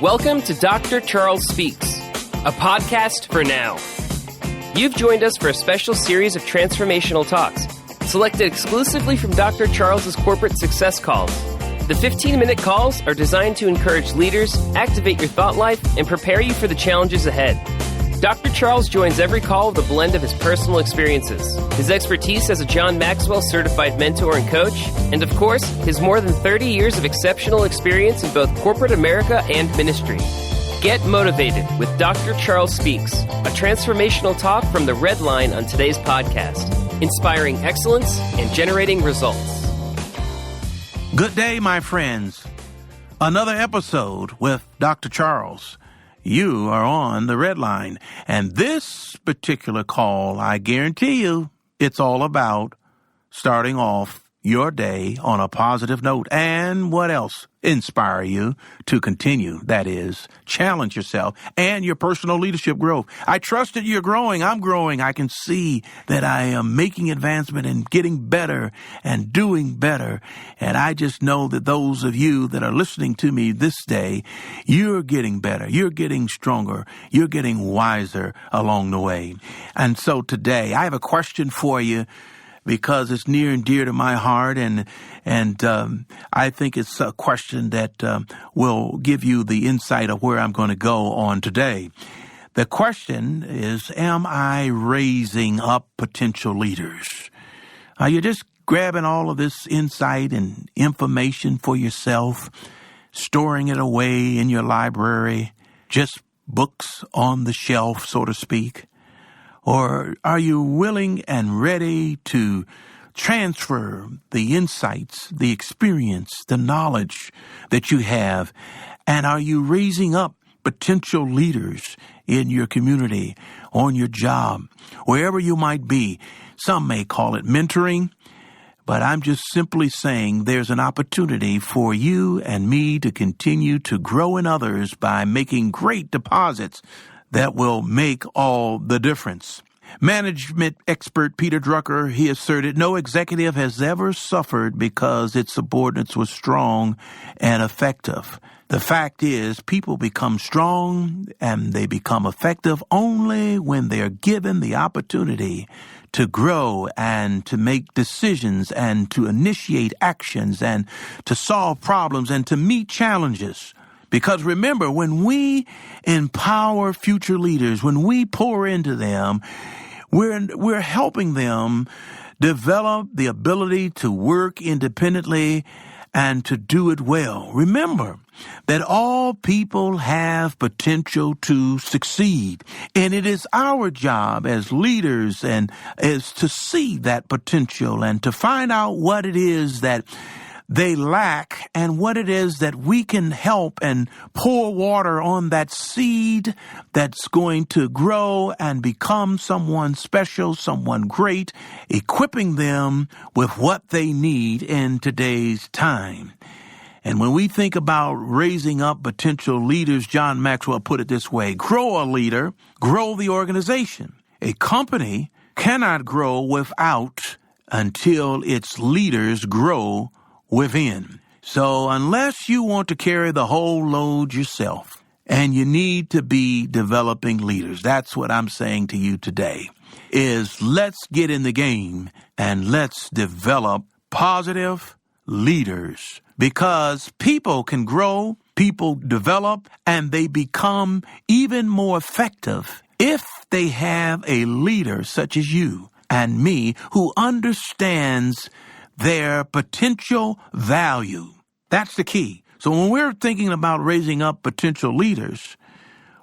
Welcome to Dr. Charles Speaks, a podcast for now. You've joined us for a special series of transformational talks, selected exclusively from Dr. Charles's corporate success calls. The 15-minute calls are designed to encourage leaders, activate your thought life, and prepare you for the challenges ahead. Dr. Charles joins every call with a blend of his personal experiences, his expertise as a John Maxwell certified mentor and coach, and of course, his more than 30 years of exceptional experience in both corporate America and ministry. Get motivated with Dr. Charles Speaks, a transformational talk from the Red Line on today's podcast, inspiring excellence and generating results. Good day, my friends. Another episode with Dr. Charles. You are on the Red Line, and this particular call, I guarantee you, it's all about starting off your day on a positive note. And what else? Inspire you to continue. That is, challenge yourself and your personal leadership growth. I trust that you're growing. I'm growing. I can see that I am making advancement and getting better and doing better. And I just know that those of you that are listening to me this day, you're getting better. You're getting stronger. You're getting wiser along the way. And so today I have a question for you, because it's near and dear to my heart, and I think it's a question that will give you the insight of where I'm going to go on today. The question is, am I raising up potential leaders? Are you just grabbing all of this insight and information for yourself, storing it away in your library, just books on the shelf, so to speak? Or are you willing and ready to transfer the insights, the experience, the knowledge that you have? And are you raising up potential leaders in your community, on your job, wherever you might be? Some may call it mentoring, but I'm just simply saying there's an opportunity for you and me to continue to grow in others by making great deposits that will make all the difference. Management expert Peter Drucker, he asserted, no executive has ever suffered because its subordinates were strong and effective. The fact is, people become strong and they become effective only when they are given the opportunity to grow and to make decisions and to initiate actions and to solve problems and to meet challenges. Because remember, when we empower future leaders, when we pour into them, we're helping them develop the ability to work independently and to do it well. Remember that all people have potential to succeed, and it is our job as leaders and is to see that potential and to find out what it is that they lack and what it is that we can help and pour water on that seed that's going to grow and become someone special, someone great, equipping them with what they need in today's time. And when we think about raising up potential leaders, John Maxwell put it this way: grow a leader, grow the organization. A company cannot grow without until its leaders grow within. So unless you want to carry the whole load yourself, and you need to be developing leaders, that's what I'm saying to you today, is let's get in the game and let's develop positive leaders, because people can grow, people develop, and they become even more effective if they have a leader such as you and me who understands their potential value. That's the key. So when we're thinking about raising up potential leaders,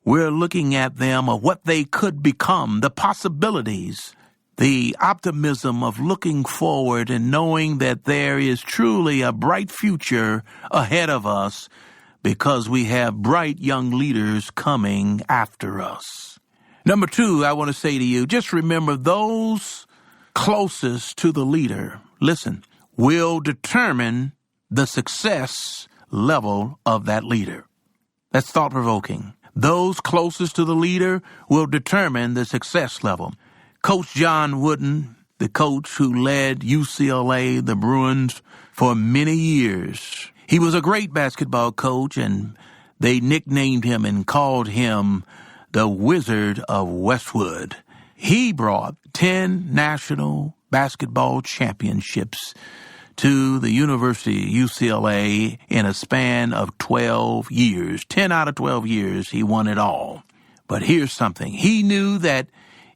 we're looking at them of what they could become, the possibilities, the optimism of looking forward and knowing that there is truly a bright future ahead of us because we have bright young leaders coming after us. Number 2, I want to say to you, just remember those closest to the leader, listen, will determine the success level of that leader. That's thought-provoking. Those closest to the leader will determine the success level. Coach John Wooden, the coach who led UCLA, the Bruins, for many years, he was a great basketball coach, and they nicknamed him and called him the Wizard of Westwood. He brought 10 national basketball championships to the University of UCLA in a span of 12 years. 10 out of 12 years, he won it all. But here's something. He knew that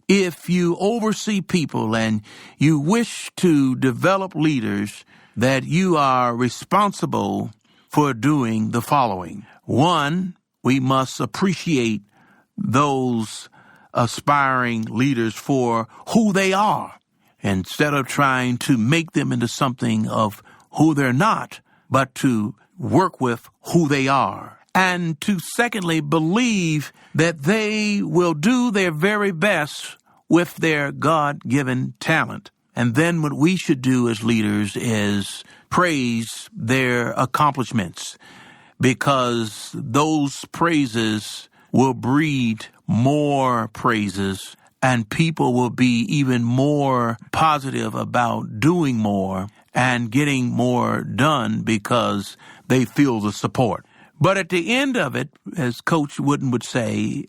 if you oversee people and you wish to develop leaders, that you are responsible for doing the following. One, we must appreciate those aspiring leaders for who they are, instead of trying to make them into something of who they're not, but to work with who they are. And to secondly, believe that they will do their very best with their God-given talent. And then what we should do as leaders is praise their accomplishments, because those praises will breed more praises, and people will be even more positive about doing more and getting more done because they feel the support. But at the end of it, as Coach Wooden would say,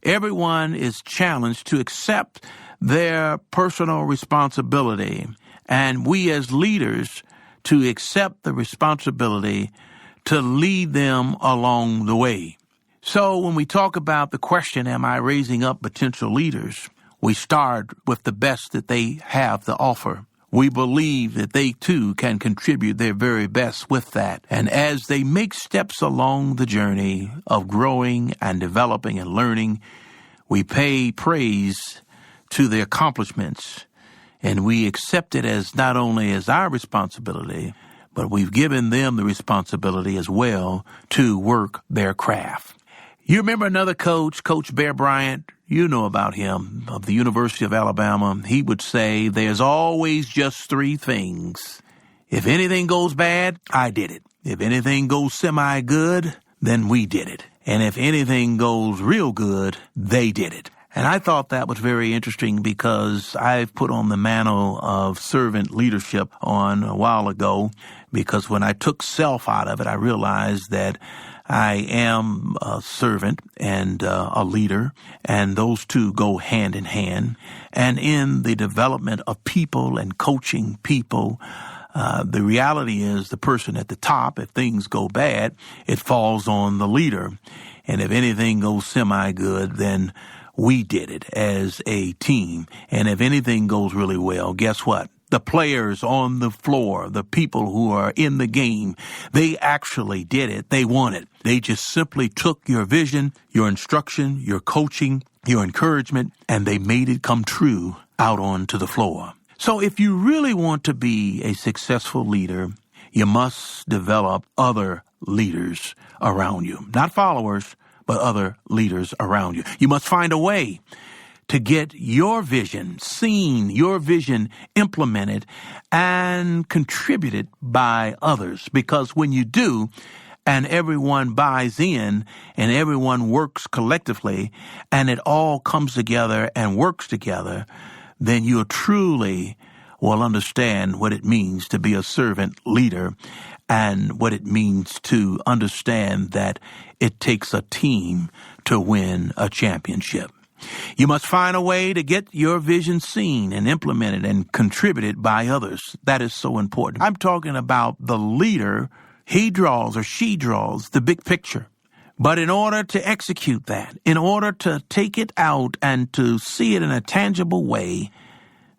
everyone is challenged to accept their personal responsibility, and we as leaders to accept the responsibility to lead them along the way. So when we talk about the question, am I raising up potential leaders, we start with the best that they have to offer. We believe that they too can contribute their very best with that. And as they make steps along the journey of growing and developing and learning, we pay praise to their accomplishments, and we accept it as not only as our responsibility, but we've given them the responsibility as well to work their craft. You remember another coach, Coach Bear Bryant? You know about him, of the University of Alabama. He would say, there's always just 3 things. If anything goes bad, I did it. If anything goes semi-good, then we did it. And if anything goes real good, they did it. And I thought that was very interesting, because I've put on the mantle of servant leadership on a while ago, because when I took self out of it, I realized that I am a servant and a leader, and those two go hand in hand. And in the development of people and coaching people, the reality is the person at the top, if things go bad, it falls on the leader. And if anything goes semi-good, then we did it as a team. And if anything goes really well, guess what? The players on the floor, the people who are in the game, they actually did it. They won it. They just simply took your vision, your instruction, your coaching, your encouragement, and they made it come true out onto the floor. So if you really want to be a successful leader, you must develop other leaders around you. Not followers, but other leaders around you. You must find a way to get your vision seen, your vision implemented, and contributed by others. Because when you do, and everyone buys in, and everyone works collectively, and it all comes together and works together, then you truly will understand what it means to be a servant leader, and what it means to understand that it takes a team to win a championship. You must find a way to get your vision seen and implemented and contributed by others. That is so important. I'm talking about the leader. He draws or she draws the big picture. But in order to execute that, in order to take it out and to see it in a tangible way,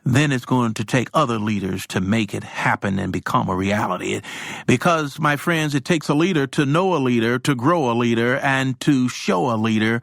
then it's going to take other leaders to make it happen and become a reality. Because, my friends, it takes a leader to know a leader, to grow a leader, and to show a leader.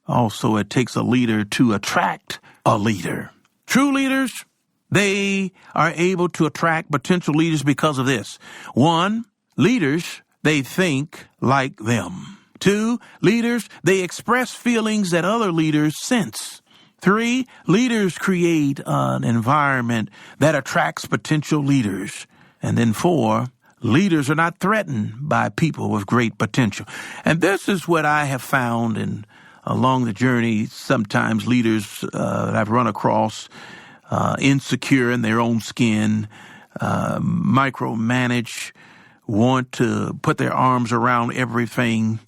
Also, it takes a leader to attract a leader. True leaders, they are able to attract potential leaders because of this. 1, leaders, they think like them. 2, leaders, they express feelings that other leaders sense. 3, leaders create an environment that attracts potential leaders. And then 4, leaders are not threatened by people with great potential. And this is what I have found along the journey. Sometimes leaders that I've run across, insecure in their own skin, micromanage, want to put their arms around everything,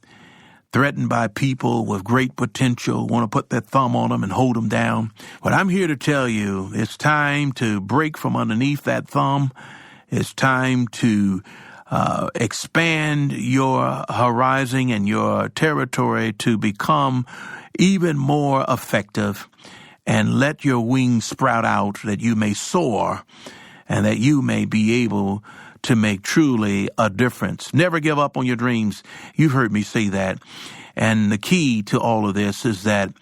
threatened by people with great potential, want to put their thumb on them and hold them down. But I'm here to tell you, it's time to break from underneath that thumb. It's time to expand your horizon and your territory to become even more effective, and let your wings sprout out that you may soar and that you may be able to make truly a difference. Never give up on your dreams. You've heard me say that. And the key to all of this is that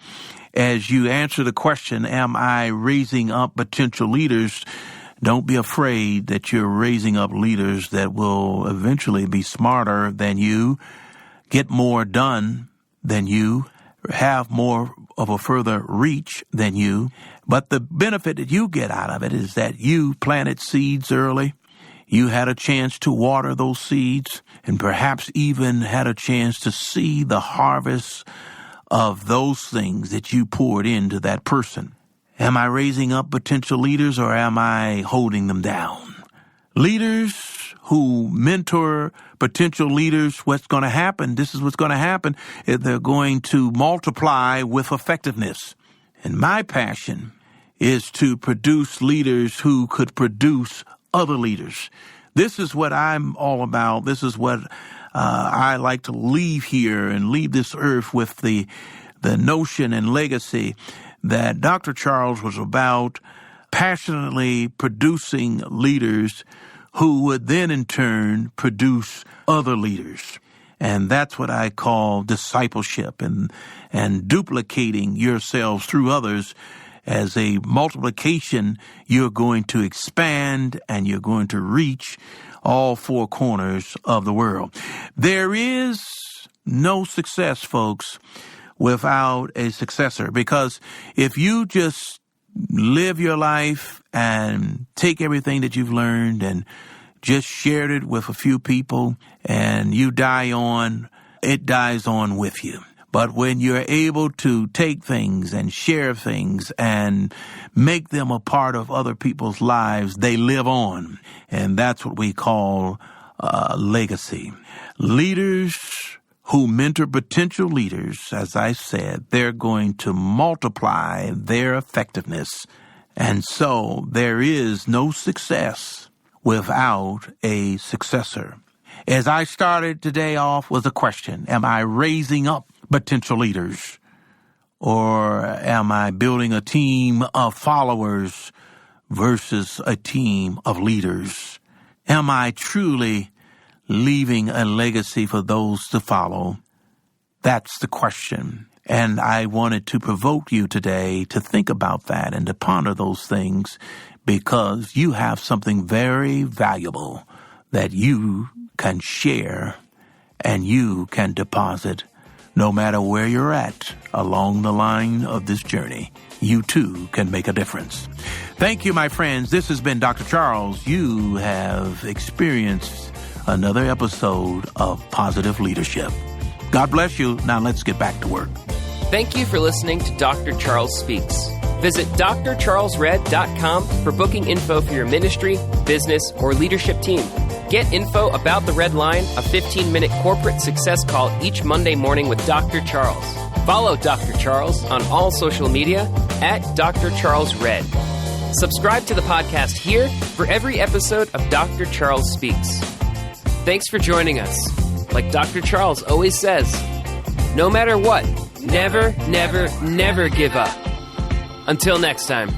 as you answer the question, am I raising up potential leaders? Don't be afraid that you're raising up leaders that will eventually be smarter than you, get more done than you, have more of a further reach than you. But the benefit that you get out of it is that you planted seeds early. You had a chance to water those seeds and perhaps even had a chance to see the harvest of those things that you poured into that person. Am I raising up potential leaders or am I holding them down? Leaders who mentor potential leaders, what's going to happen, this is what's going to happen, they're going to multiply with effectiveness. And my passion is to produce leaders who could produce other leaders. This is what I'm all about. This is what I like to leave here and leave this earth with the notion and legacy that Dr. Charles was about, passionately producing leaders who would then in turn produce other leaders. And that's what I call discipleship and duplicating yourselves through others. As a multiplication, you're going to expand and you're going to reach all four corners of the world. There is no success, folks, without a successor, because if you just live your life and take everything that you've learned and just shared it with a few people and you die on, it dies on with you. But when you're able to take things and share things and make them a part of other people's lives, they live on. And that's what we call legacy. Leaders who mentor potential leaders, as I said, they're going to multiply their effectiveness. And so there is no success without a successor. As I started today off with a question, am I raising up potential leaders, or am I building a team of followers versus a team of leaders? Am I truly leaving a legacy for those to follow? That's the question. And I wanted to provoke you today to think about that and to ponder those things, because you have something very valuable that you can share and you can deposit. No matter where you're at along the line of this journey, you too can make a difference. Thank you, my friends. This has been Dr. Charles. You have experienced another episode of Positive Leadership. God bless you. Now let's get back to work. Thank you for listening to Dr. Charles Speaks. Visit drcharlesred.com for booking info for your ministry, business, or leadership team. Get info about the Red Line, a 15-minute corporate success call each Monday morning with Dr. Charles. Follow Dr. Charles on all social media at Dr. Charles Red. Subscribe to the podcast here for every episode of Dr. Charles Speaks. Thanks for joining us. Like Dr. Charles always says, no matter what, never, never, never give up. Until next time.